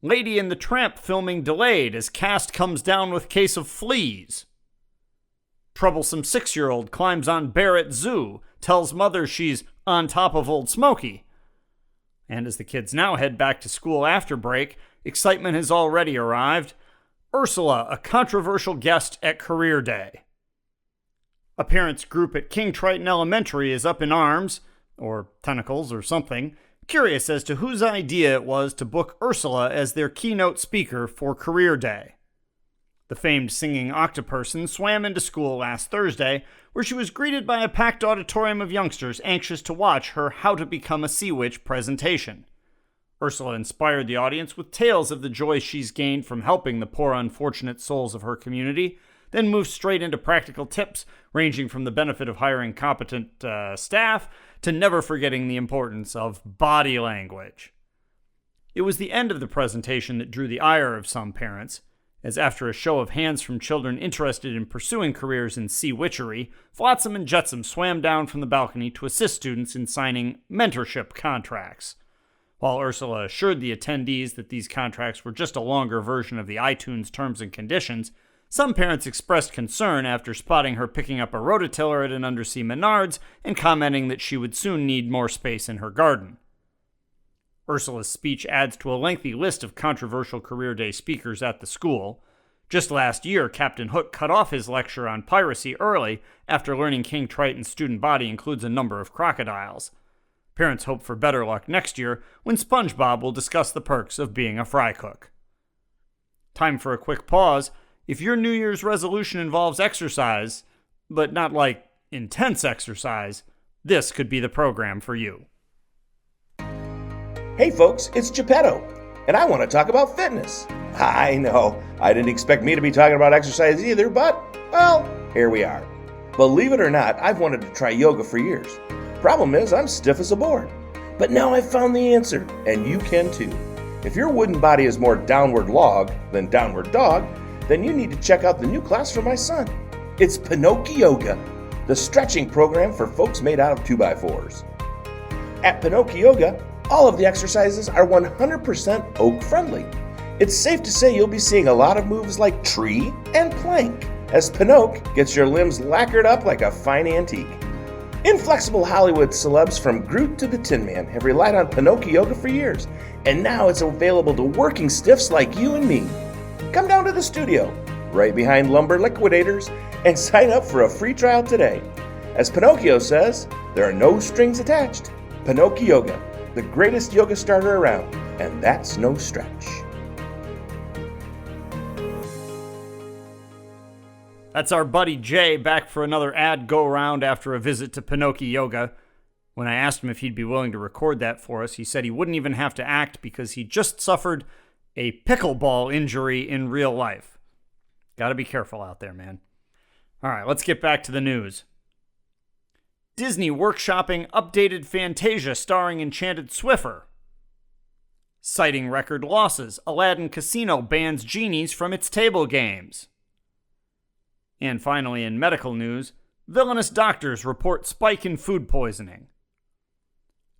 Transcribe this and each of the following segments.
Lady and the Tramp filming delayed as cast comes down with case of fleas. Troublesome 6-year-old climbs on bear at zoo, tells mother she's on top of Old Smoky. And as the kids now head back to school after break, excitement has already arrived. Ursula, a controversial guest at Career Day. A parents' group at King Triton Elementary is up in arms, or tentacles or something, curious as to whose idea it was to book Ursula as their keynote speaker for Career Day. The famed singing octoperson swam into school last Thursday, where she was greeted by a packed auditorium of youngsters anxious to watch her How to Become a Sea Witch presentation. Ursula inspired the audience with tales of the joy she's gained from helping the poor unfortunate souls of her community, then moved straight into practical tips ranging from the benefit of hiring competent staff to never forgetting the importance of body language. It was the end of the presentation that drew the ire of some parents, as after a show of hands from children interested in pursuing careers in sea witchery, Flotsam and Jetsam swam down from the balcony to assist students in signing mentorship contracts. While Ursula assured the attendees that these contracts were just a longer version of the iTunes terms and conditions, some parents expressed concern after spotting her picking up a rototiller at an undersea Menards and commenting that she would soon need more space in her garden. Ursula's speech adds to a lengthy list of controversial Career Day speakers at the school. Just last year, Captain Hook cut off his lecture on piracy early after learning King Triton's student body includes a number of crocodiles. Parents hope for better luck next year when SpongeBob will discuss the perks of being a fry cook. Time for a quick pause. If your New Year's resolution involves exercise, but not like intense exercise, this could be the program for you. Hey folks, it's Geppetto, and I want to talk about fitness. I know, I didn't expect me to be talking about exercise either, but, well, here we are. Believe it or not, I've wanted to try yoga for years. Problem is, I'm stiff as a board. But now I've found the answer, and you can too. If your wooden body is more downward log than downward dog, then you need to check out the new class for my son. It's Pinocchio Yoga, the stretching program for folks made out of 2x4s. At Pinocchio Yoga, all of the exercises are 100% oak friendly. It's safe to say you'll be seeing a lot of moves like tree and plank, as Pinocchio gets your limbs lacquered up like a fine antique. Inflexible Hollywood celebs from Groot to the Tin Man have relied on Pinocchio Yoga for years, and now it's available to working stiffs like you and me. Come down to the studio, right behind Lumber Liquidators, and sign up for a free trial today. As Pinocchio says, there are no strings attached. Pinocchio Yoga, the greatest yoga starter around, and that's no stretch. That's our buddy Jay back for another ad go-round after a visit to Pinocchio Yoga. When I asked him if he'd be willing to record that for us, he said he wouldn't even have to act because he just suffered a pickleball injury in real life. Gotta be careful out there, man. All right, let's get back to the news. Disney workshopping updated Fantasia starring Enchanted Swiffer. Citing record losses, Aladdin Casino bans genies from its table games. And finally, in medical news, villainous doctors report spike in food poisoning.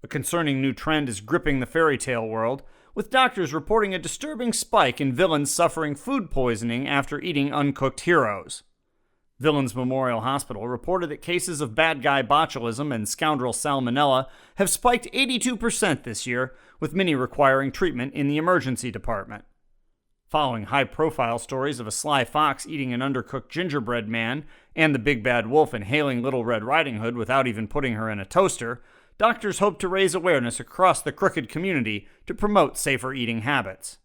A concerning new trend is gripping the fairy tale world, with doctors reporting a disturbing spike in villains suffering food poisoning after eating uncooked heroes. Villains Memorial Hospital reported that cases of bad guy botulism and scoundrel salmonella have spiked 82% this year, with many requiring treatment in the emergency department. Following high-profile stories of a sly fox eating an undercooked gingerbread man and the big bad wolf inhaling Little Red Riding Hood without even putting her in a toaster, doctors hope to raise awareness across the crooked community to promote safer eating habits.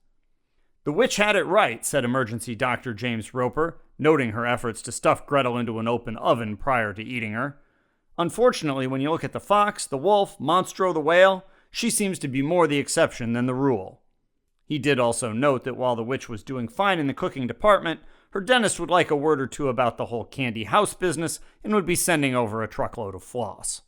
The witch had it right, said emergency Dr. James Roper, noting her efforts to stuff Gretel into an open oven prior to eating her. Unfortunately, when you look at the fox, the wolf, Monstro the whale, she seems to be more the exception than the rule. He did also note that while the witch was doing fine in the cooking department, her dentist would like a word or two about the whole candy house business and would be sending over a truckload of floss.